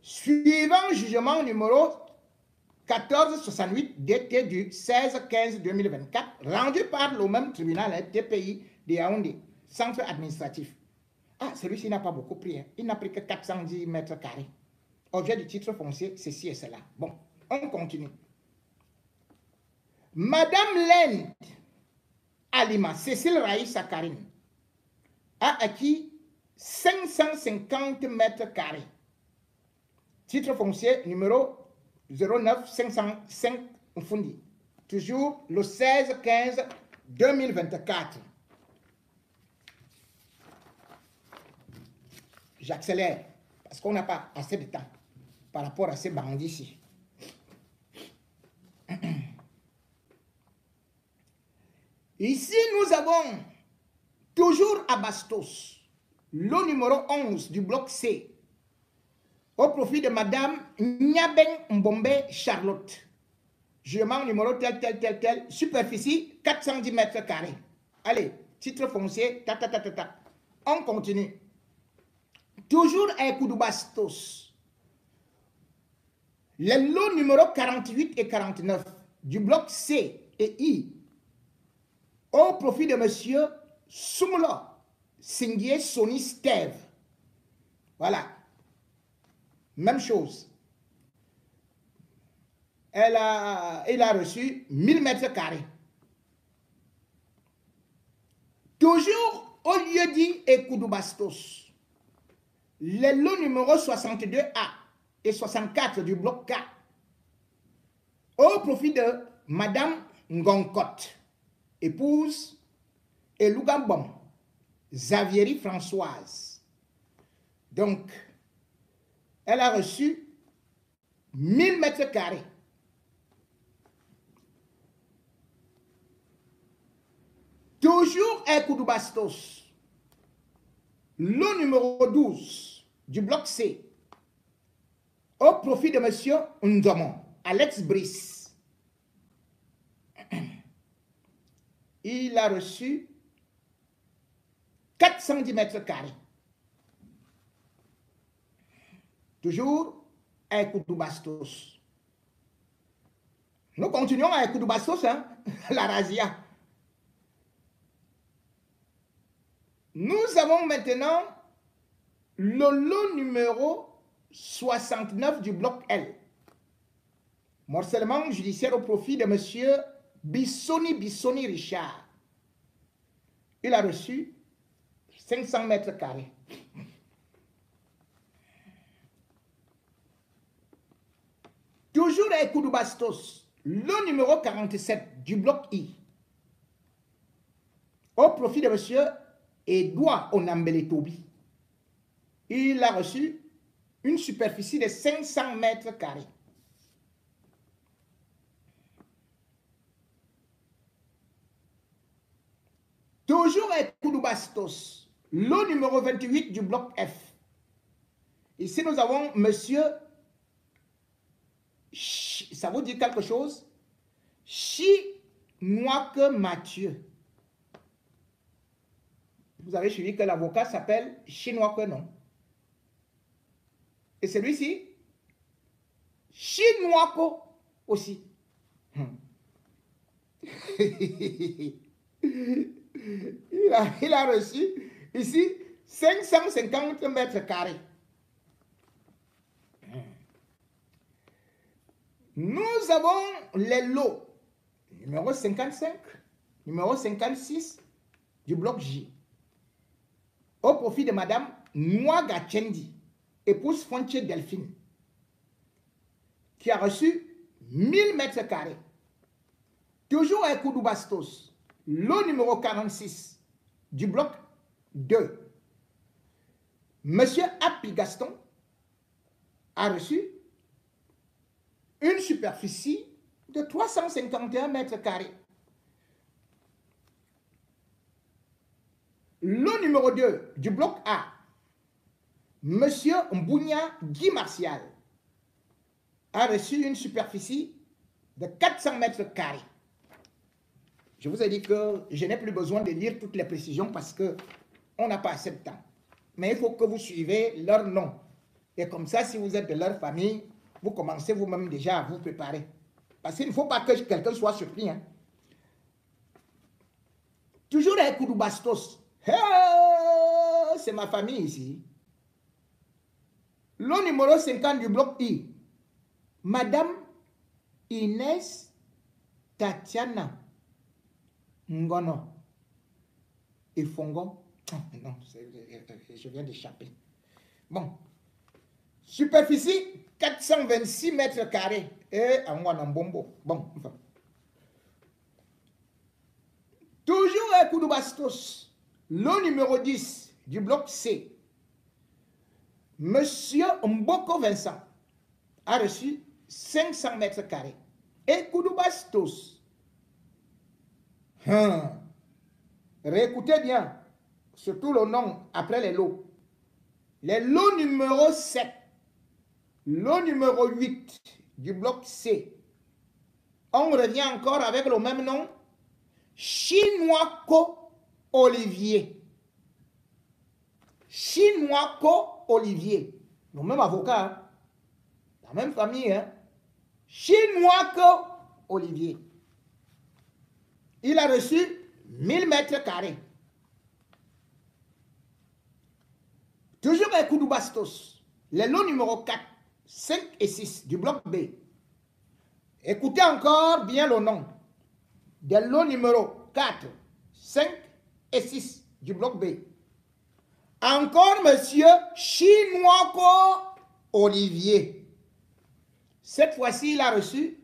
suivant jugement numéro 1468 daté du 16-15-2024, rendu par le même tribunal TPI de Yaoundé, centre administratif. Ah, celui-ci n'a pas beaucoup pris. Hein. Il n'a pris que 410 mètres carrés. Objet du titre foncier, ceci et cela. Bon, on continue. Madame Lend Alima, Cécile Raïssa Karine, a acquis 550 mètres carrés. Titre foncier numéro 09505 Mfundi. Toujours le 16-15-2024. J'accélère parce qu'on n'a pas assez de temps par rapport à ces bandits-ci. Ici, nous avons toujours à Bastos le numéro 11 du bloc C au profit de Madame Nyabeng Mbombe Charlotte. Jugement numéro tel, superficie 410 mètres carrés. Allez, titre foncier, On continue. Toujours à Koudou Bastos. Les lots numéro 48 et 49 du bloc C et I au profit de monsieur Soumlo Singuier Sony Steve. Voilà. Même chose. Il a reçu 1000 mètres carrés. Toujours au lieu dit Ekoudou Bastos. Les lots numéro 62A et 64 du bloc K au profit de Madame Ngonkot, épouse et Lougambom, Xavieri Françoise. Donc, elle a reçu 1000 mètres carrés. Toujours à Koudou Bastos, le numéro 12 du bloc C, au profit de monsieur Ndomon, Alex Brice. Il a reçu 410 mètres carrés. Toujours à Koudou Bastos. Nous continuons à Koudou Bastos, hein, la razzia. Nous avons maintenant le lot numéro 69 du bloc L. Morcellement judiciaire au profit de M. Bissoni Richard. Il a reçu 500 mètres carrés. Toujours à Koudou Bastos, le numéro 47 du bloc I. Au profit de M. Edouard Onambele Tobi. Il a reçu une superficie de 500 mètres carrés. Toujours à Koudou Bastos, le numéro 28 du bloc F. Ici, nous avons monsieur, ça vous dit quelque chose? Chinoise Mathieu. Vous avez suivi que l'avocat s'appelle Chinoise, non? Et celui-ci, Chinoise aussi. Il a reçu ici 550 mètres carrés. Nous avons les lots numéro 55, numéro 56 du bloc J au profit de Madame Mouaga Chendi, épouse Fontier Delphine, qui a reçu 1000 mètres carrés. Toujours à Koudou Bastos, le numéro 46 du bloc 2. Monsieur Api Gaston, a reçu une superficie de 351 mètres carrés. Lot numéro 2 du bloc A, Monsieur Mbounia Guy Martial, a reçu une superficie de 400 mètres carrés. Je vous ai dit que je n'ai plus besoin de lire toutes les précisions parce qu'on n'a pas assez de temps. Mais il faut que vous suivez leur nom. Et comme ça, si vous êtes de leur famille, vous commencez vous-même déjà à vous préparer. Parce qu'il ne faut pas que quelqu'un soit surpris. Hein. Toujours avec Koudou Bastos. C'est ma famille ici. Lot numéro 50 du bloc I. Madame Inès Tatiana Ngono et Fongo. Oh, non, je viens d'échapper. Bon. Superficie 426 mètres carrés. Et en Wanambombo. Bon, enfin. Toujours à Koudou Bastos. Lot numéro 10 du bloc C. Monsieur Mboko Vincent a reçu 500 mètres carrés. Et Koudou Bastos. Réécoutez bien, surtout le nom après les lots. Les lots numéro 7, lot numéro 8 du bloc C. On revient encore avec le même nom. Chinois-Co Olivier. Chinois-Co Olivier. Le même avocat, hein? La même famille. Hein? Chinois-Co Olivier. Il a reçu 1000 mètres carrés. Toujours avec Koudou Bastos. Les lots numéro 4, 5 et 6 du bloc B. Écoutez encore bien le nom. Des lots numéro 4, 5 et 6 du bloc B. Encore monsieur Chinois-Co Olivier. Cette fois-ci, il a reçu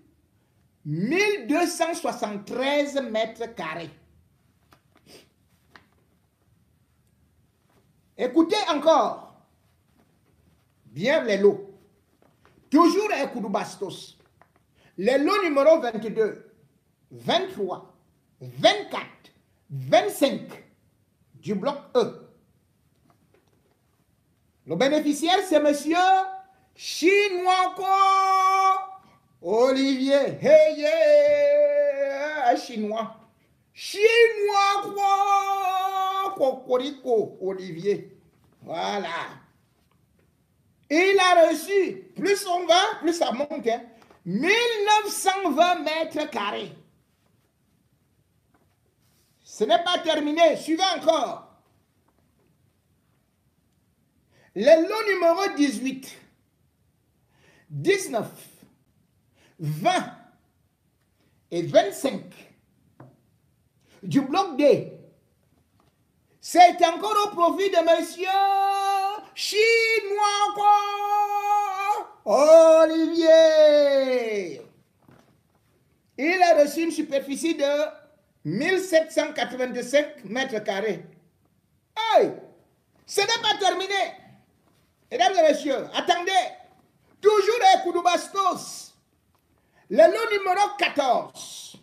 1273 mètres carrés. Écoutez encore bien les lots. Toujours à Koudou Bastos. Les lots numéro 22, 23, 24, 25 du bloc E. Le bénéficiaire, c'est monsieur Chinois-Co Olivier. Hey, yeah, chinois. Chinois-Co Cocorico Olivier. Voilà. Il a reçu, plus on va, plus ça monte, hein, 1920 mètres carrés. Ce n'est pas terminé. Suivez encore. Les lots numéro 18, 19, 20 et 25 du bloc D, c'est encore au profit de monsieur Chinois-Co Olivier. Il a reçu une superficie de 1785 mètres carrés. Hey, ce n'est pas terminé. Mesdames et messieurs, attendez. Toujours à Koudou Bastos. Le lot numéro 14,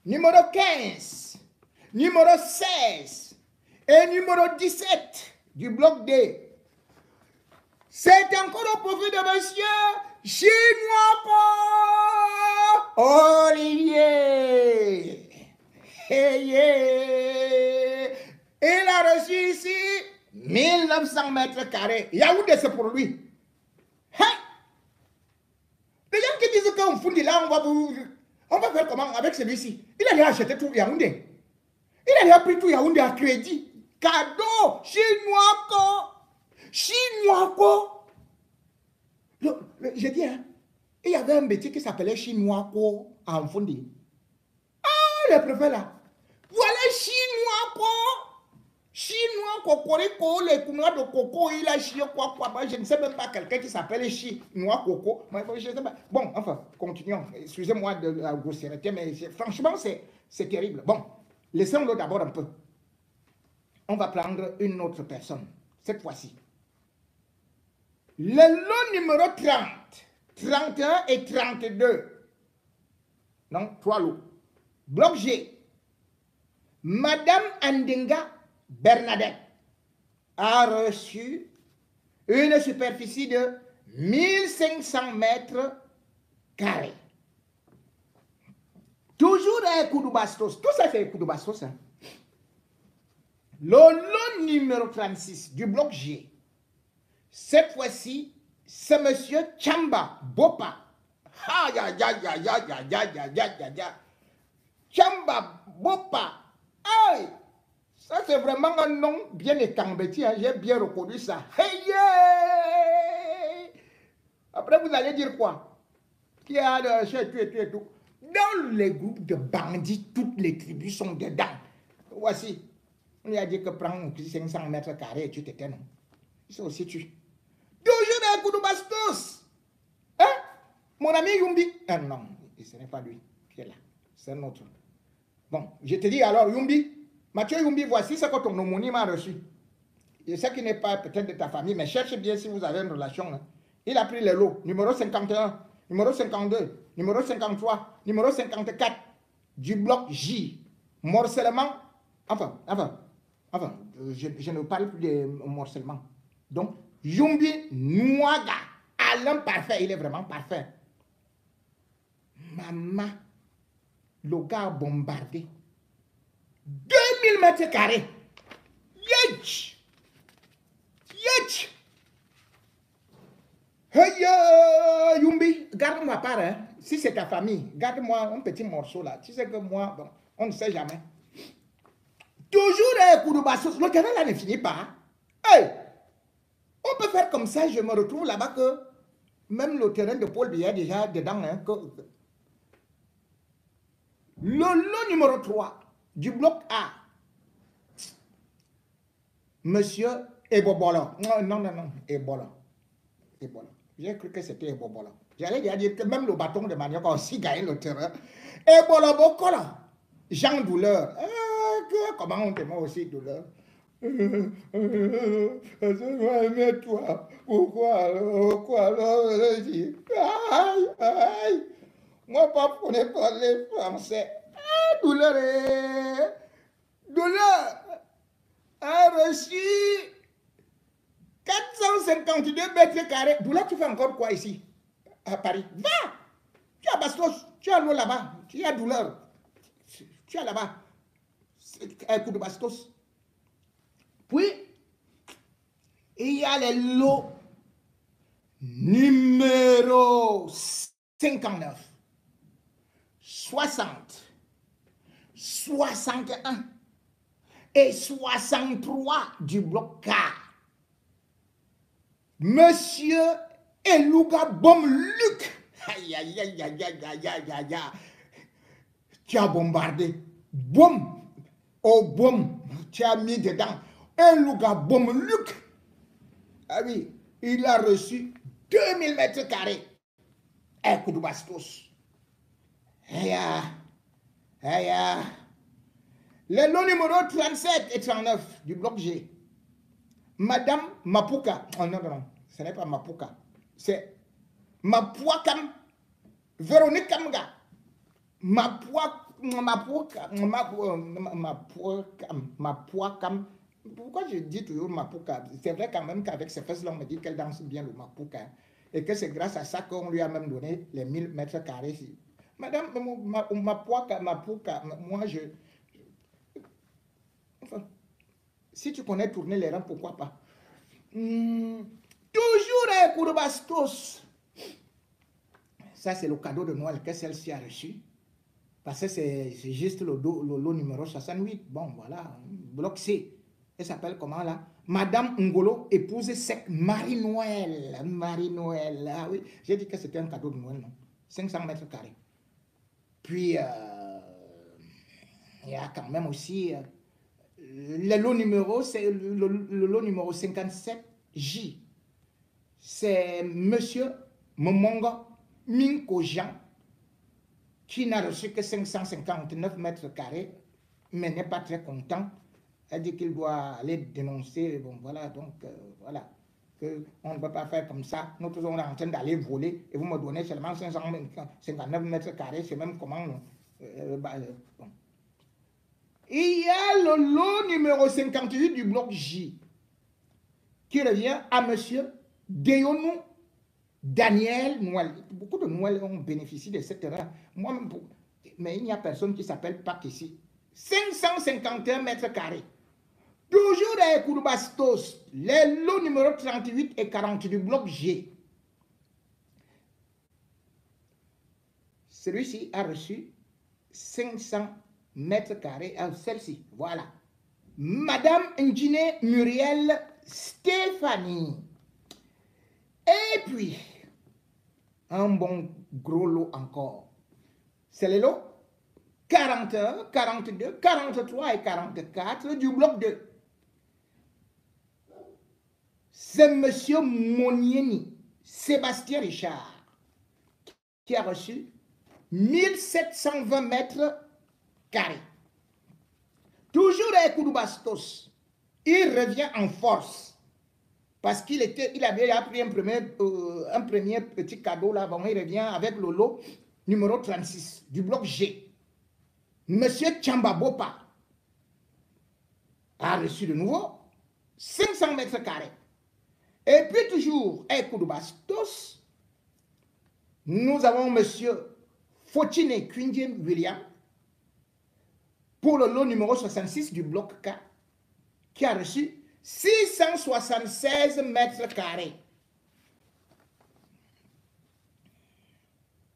numéro 15, numéro 16 et numéro 17 du bloc D. C'est encore au profit de monsieur Chinois-Co Olivier. Hey, yeah. Il a reçu ici 1900 mètres carrés. Yaoundé, c'est pour lui. Hein? Les gens qui disent qu'on fout là, on va faire comment avec celui-ci? Il a déjà acheté tout Yaoundé. Il a déjà pris tout Yaoundé à crédit. Cadeau, Chinois-Co. Chinois-Co. J'ai dit, hein, il y avait un métier qui s'appelait Chinois-Co à Mfundi. Ah, les préfets là. Voilà Chinois-Co. Chinois, Cocorico, les counois de coco, il a chié quoi. Je ne sais même pas quelqu'un qui s'appelle Chinois Coco. Je sais pas. Bon, enfin, continuons. Excusez-moi de la grossièreté, mais franchement, c'est terrible. Bon, laissons-le d'abord un peu. On va prendre une autre personne, cette fois-ci. Le lot numéro 30, 31 et 32. Non, 3 lots. Bloc G. Madame Andenga Bernadette a reçu une superficie de 1500 mètres carrés. Toujours un coup de bastos. Tout ça, c'est un coup de bastos. Hein. Le lot numéro 36 du bloc G. Cette fois-ci, c'est monsieur Chamba Bopa. Ah, ya, ya, ya, ya, ya, ya, ya, ya, ya, ya. Chamba Bopa. Aïe! Ça, c'est vraiment un nom bien écambéti. Hein. J'ai bien reconnu ça. Hey, yeah! Après, vous allez dire quoi? Qui a de chez tu et tout. Dans les groupes de bandits, toutes les tribus sont dedans. Voici. On lui a dit que prends 500 mètres carrés et tu t'éteins. Ça aussi tu. Toujours un coup de bastos. Hein? Mon ami Yumbi. Ah non, ce n'est pas lui qui est là. C'est un autre. Bon, je te dis alors, Yumbi. Mathieu Yumbi, voici ce que ton homonyme a reçu. Je sais qu'il n'est pas peut-être de ta famille, mais cherche bien si vous avez une relation. Hein. Il a pris les lots. Numéro 51, numéro 52, numéro 53, numéro 54 du bloc J. Morcellement. Enfin, je ne parle plus de morcellement. Donc, Yumbi Nouaga, Alain parfait, il est vraiment parfait. Maman, le gars a bombardé 2000 mètres carrés. Yetch! Yetch! Hey, Yumbi, garde-moi part, hein. Si c'est ta famille, garde-moi un petit morceau là. Tu sais que moi, bon, on ne sait jamais. Toujours un coup de bastos. Le terrain là ne finit pas. Hey! On peut faire comme ça, je me retrouve là-bas que même le terrain de Paul Biya déjà dedans. Hein, le lot numéro 3 du bloc A. Monsieur Ebobola. Non, Ebola. J'ai cru que c'était Ebobola. J'allais dire que même le bâton de manioc a aussi gagné le terrain. Ebola Bokola. Jean Douleur. Comment on te met aussi Douleur? Mais toi, pourquoi alors aïe, moi pas pour ne parler français. Douleur a reçu 452 mètres carrés. Douleur, tu fais encore quoi ici à Paris? Va! Tu as Bastos, tu as l'eau là-bas, tu as Douleur, tu as là-bas un coup de Bastos. Puis, il y a les lots numéro 59, 60, 61 et 63 du bloc K. Monsieur Elouga Bomluc. Aïe, aïe, aïe, aïe, aïe, aïe, aïe, aïe. Tu as bombardé. Boum. Oh, boum. Tu as mis dedans. Elouga Bomluc. Ah oui, il a reçu 2000 mètres carrés. Un coup de bastos. Aïe, aïe, aïe. Le lot numéro 37 et 39 du bloc G. Madame Mapuka. Oh non, ce n'est pas Mapuka. C'est Mapuakam. Véronique Kamga. Mapuakam. Pourquoi je dis toujours Mapuka? C'est vrai quand même qu'avec ses fesses-là, on me dit qu'elle danse bien le Mapuka. Et que c'est grâce à ça qu'on lui a même donné les 1000 mètres carrés. Madame Mapuka, moi je... Enfin, si tu connais tourner les rangs, pourquoi pas? Toujours un coup de bastos. Ça, c'est le cadeau de Noël que celle-ci a reçu. Parce que c'est juste le lot numéro 68. Bon, voilà, bloc C. Elle s'appelle comment là? Madame Ngolo, épouse sec Marie-Noël. Marie-Noël, ah oui. J'ai dit que c'était un cadeau de Noël, non? 500 mètres carrés. Puis, il y a quand même aussi... le lot numéro, c'est le lot numéro 57J. C'est monsieur Momonga Minko Jean qui n'a reçu que 559 mètres carrés, mais n'est pas très content. Elle dit qu'il doit aller dénoncer. Bon, voilà, donc, voilà. qu'on ne peut pas faire comme ça. Nous tous, on est en train d'aller voler et vous me donnez seulement 559 mètres carrés. C'est même comment... bon. Il y a le lot numéro 58 du bloc J qui revient à monsieur Deyonou Daniel Noël. Beaucoup de Noël ont bénéficié de cette erreur. Moi-même, mais il n'y a personne qui s'appelle Pac ici. 551 mètres carrés. Toujours à Kouroubastos, les lots numéro 38 et 40 du bloc G. Celui-ci a reçu 500 mètres carrés à celle-ci. Voilà. Madame Ndjine Muriel Stéphanie. Et puis, un bon gros lot encore. C'est le lot 41, 42, 43 et 44 du bloc 2. C'est M. Monieni, Sébastien Richard, qui a reçu 1720 mètres carrés. Toujours à Kouroubastos, il revient en force parce qu'il avait pris un premier petit cadeau là, bon, il revient avec le lot numéro 36 du bloc G. Monsieur Tchamba-Bopa a reçu de nouveau 500 mètres carrés. Et puis toujours à Kouroubastos, nous avons monsieur Fotine Kwindjem William pour le lot numéro 66 du bloc K qui a reçu 676 mètres carrés.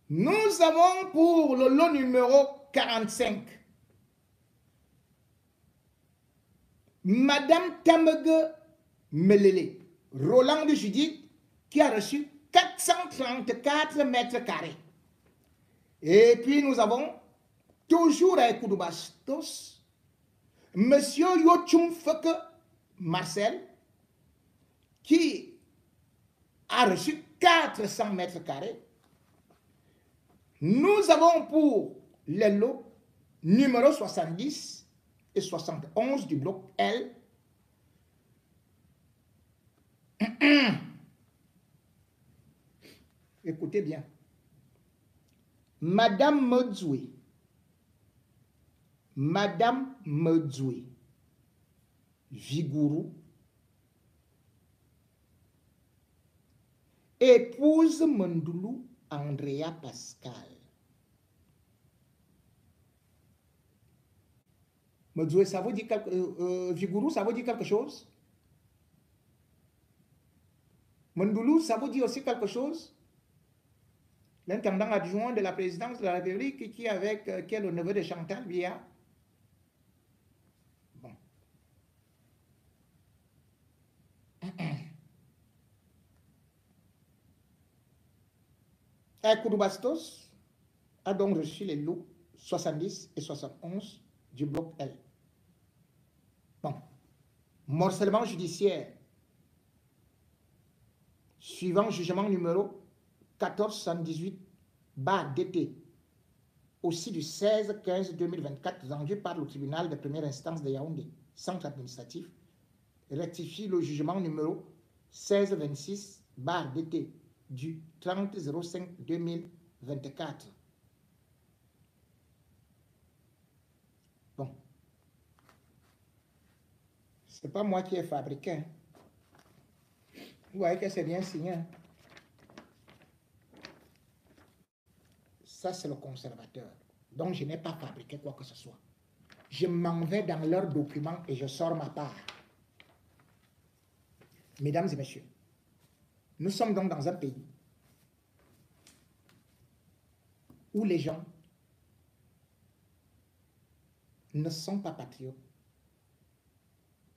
Nous avons pour le lot numéro 45 Madame Tamege Melele, Roland de Judith, qui a reçu 434 mètres carrés. Et puis nous avons, toujours à Kouroubastos, Monsieur Yochum Feke Marcel, qui a reçu 400 mètres carrés. Nous avons pour les lots numéro 70 et 71 du bloc L. Écoutez bien. Madame Medzoué, Vigourou, épouse Mondoulou Andrea Pascal. Medzoué, ça vous dit Vigourou, ça vous dit quelque chose? Mondoulou, ça vous dit aussi quelque chose? L'intendant adjoint de la présidence de la République qui est le neveu de Chantal Biya. Bon. Kouroubastos a donc reçu les lots 70 et 71 du bloc L. Bon. Morcellement judiciaire suivant jugement numéro 1418/DT, aussi du 16-15-2024, rendu par le tribunal de première instance de Yaoundé, centre administratif, rectifie le jugement numéro 1626/DT du 30-05-2024. Bon. C'est pas moi qui ai fabriqué. Vous voyez que c'est bien signé. Ça, c'est le conservateur. Donc, je n'ai pas fabriqué quoi que ce soit. Je m'en vais dans leurs documents et je sors ma part. Mesdames et messieurs, nous sommes donc dans un pays où les gens ne sont pas patriotes,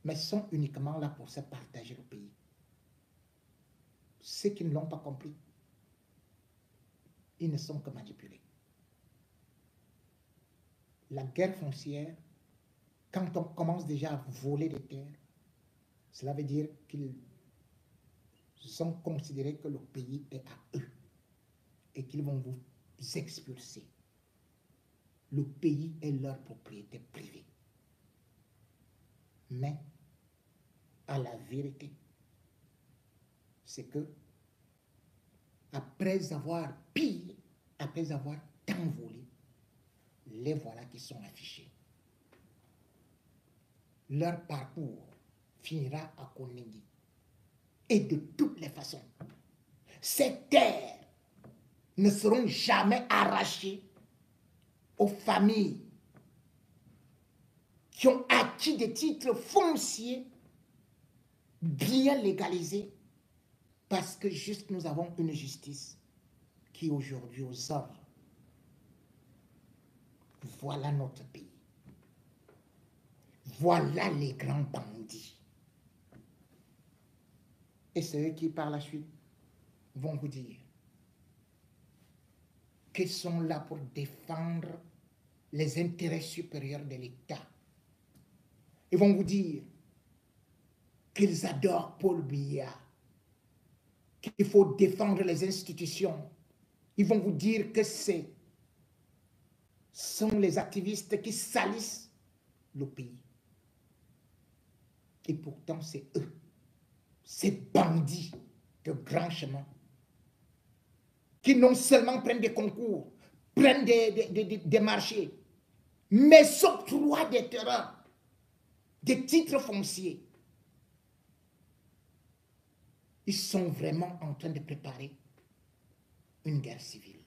mais sont uniquement là pour se partager le pays. Ceux qui ne l'ont pas compris, ils ne sont que manipulés. La guerre foncière, quand on commence déjà à voler des terres, cela veut dire qu'ils ont considéré que le pays est à eux et qu'ils vont vous expulser. Le pays est leur propriété privée. Mais, à la vérité, c'est que après avoir pillé, après avoir tant volé, les voilà qui sont affichés. Leur parcours finira à Koningui. Et de toutes les façons, ces terres ne seront jamais arrachées aux familles qui ont acquis des titres fonciers bien légalisés, parce que juste nous avons une justice qui aujourd'hui aux ordres. Voilà notre pays. Voilà les grands bandits. Et c'est eux qui par la suite vont vous dire qu'ils sont là pour défendre les intérêts supérieurs de l'État. Ils vont vous dire qu'ils adorent Paul Biya, qu'il faut défendre les institutions. Ils vont vous dire que ce sont les activistes qui salissent le pays. Et pourtant, c'est eux, ces bandits de grand chemin, qui non seulement prennent des concours, prennent des marchés, mais s'octroient des terrains, des titres fonciers. Ils sont vraiment en train de préparer une guerre civile.